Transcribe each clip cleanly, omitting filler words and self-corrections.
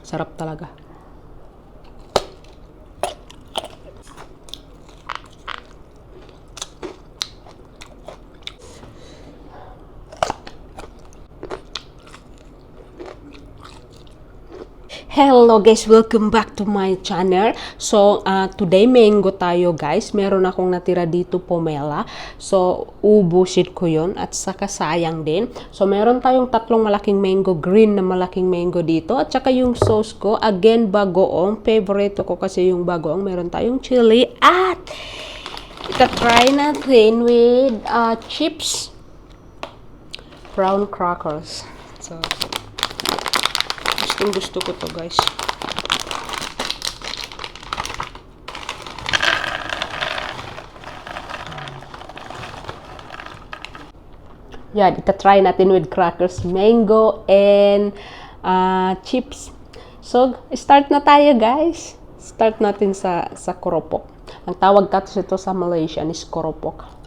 Sarap talaga. Hello guys, welcome back to my channel. So, today mango tayo guys. Meron akong natira dito pomela. So, ubusin ko yon at saka sayang din. So, meron tayong tatlong malaking mango, green na malaking mango dito. At saka yung sauce ko, again bagoong. Favorite ko kasi yung bagoong. Meron tayong chili at ita-try natin with chips. Brown crackers. So, gusto ko to guys. Yan, ita-try natin with crackers, mango, and chips. So, start na tayo guys. Start natin sa koropok. Ang tawag kasi ito sa Malaysia is koropok.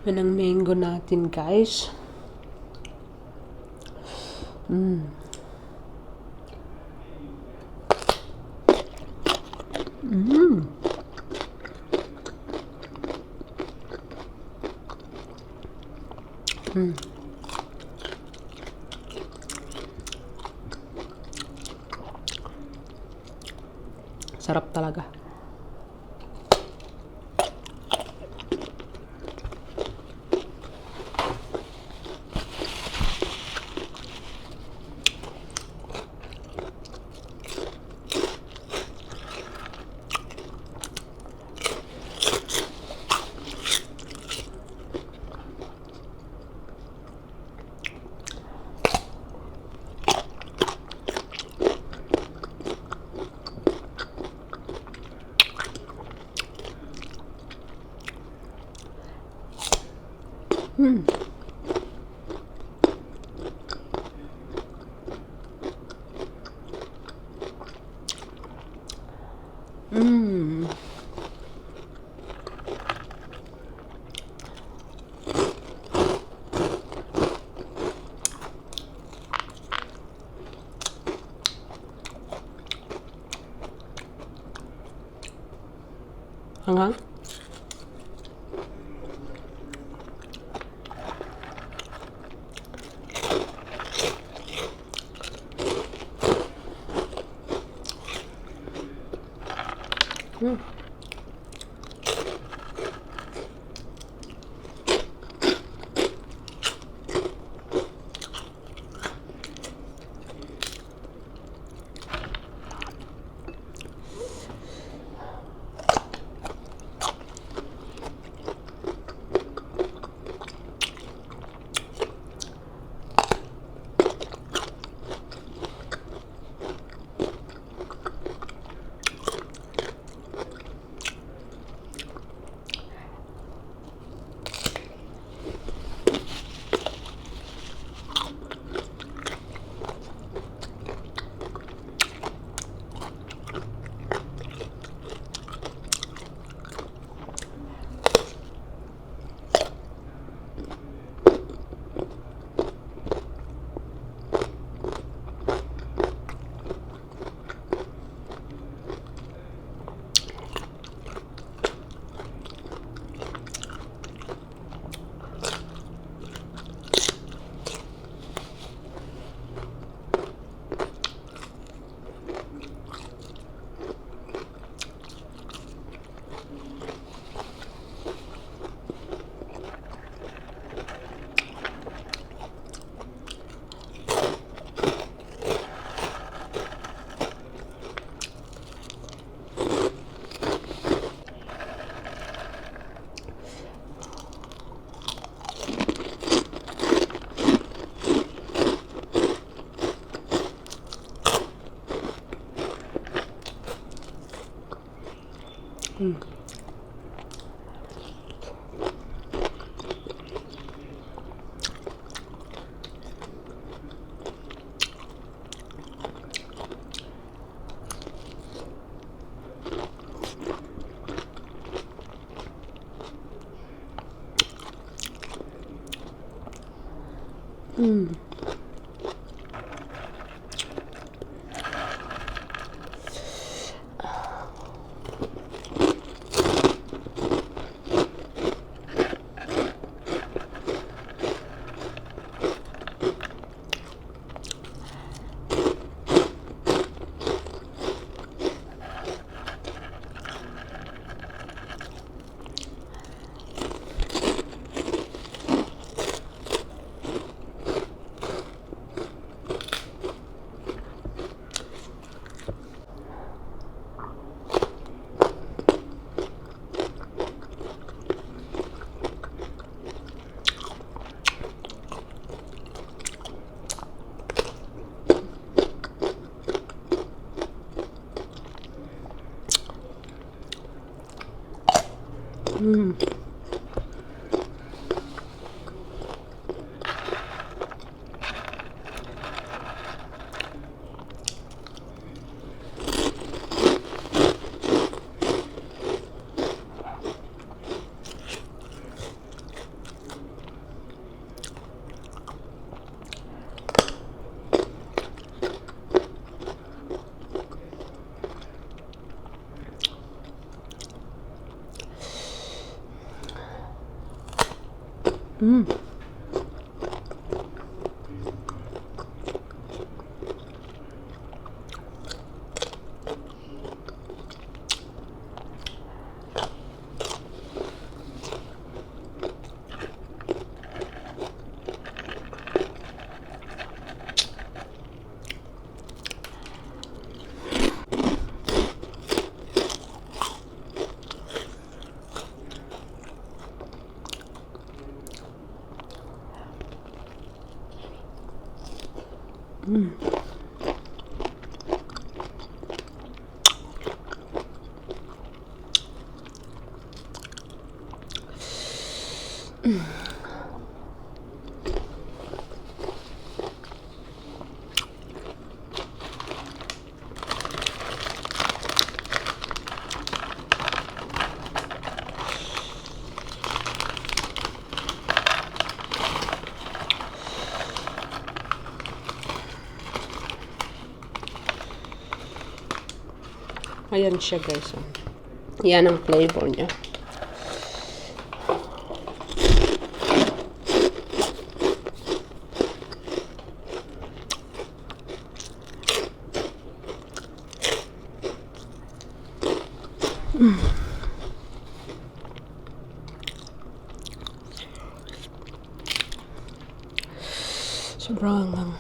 Yan ang mango natin guys. Sarap talaga. Anghang? Mm. Mm. Mm. Mm. Ayan siya guys. Oh. Yan ang flavor niya. Sobrang lang.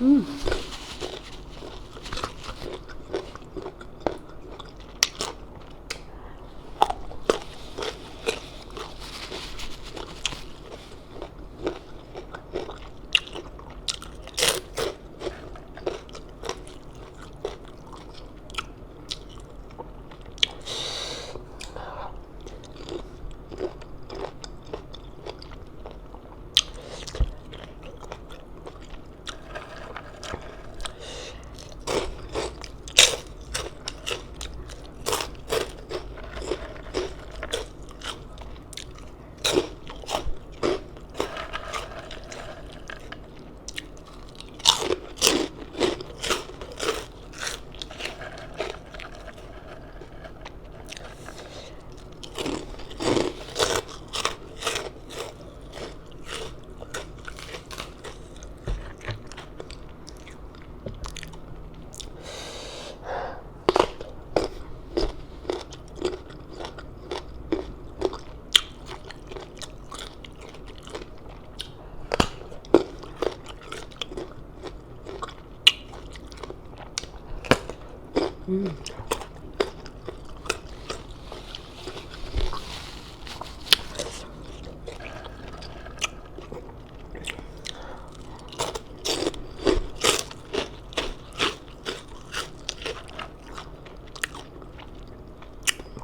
Mm.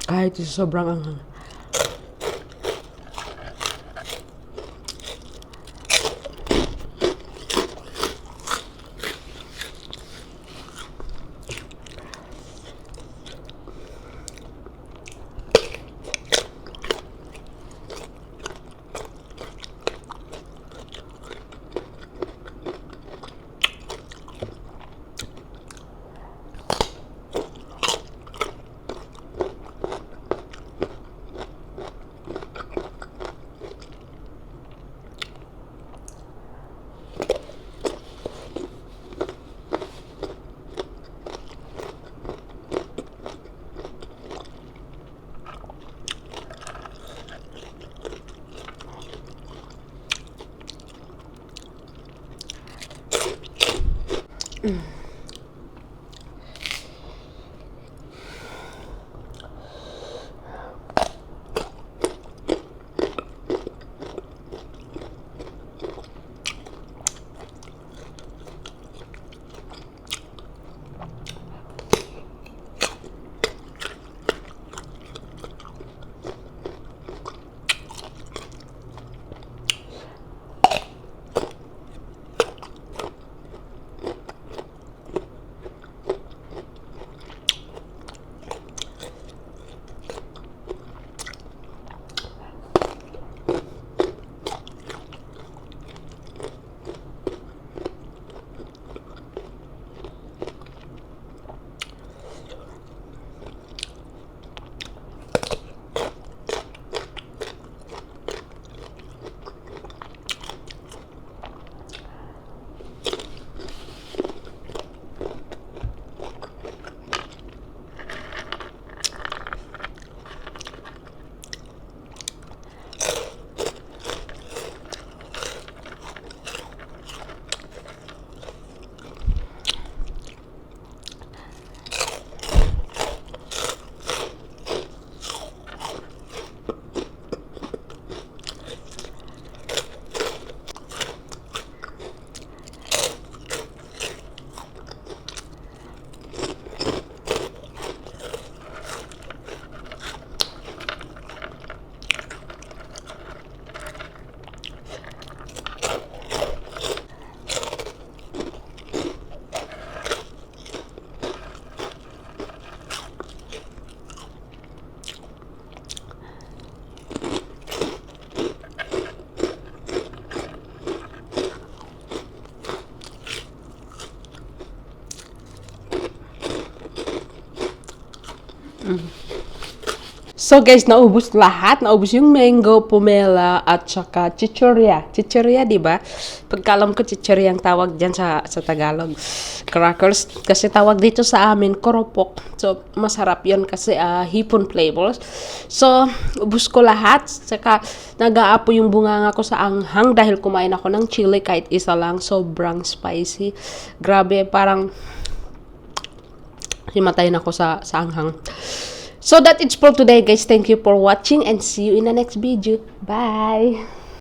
Kahit sobrang anghang. So guys, naubos lahat. Naubos yung mango, pomela, at saka chichorya. Chichorya, di ba? Pagkalam ko, chichorya ang tawag dyan sa Tagalog. Crackers. Kasi tawag dito sa amin, koropok. So, masarap yun kasi hipon flavors. So, ubos ko lahat. Saka, nag-aapo yung bunganga ko sa anghang dahil kumain ako ng chili kahit isa lang. Sobrang spicy. Grabe, parang himatayin ako sa anghang. So that it's for today guys. Thank you for watching and see you in the next video. Bye!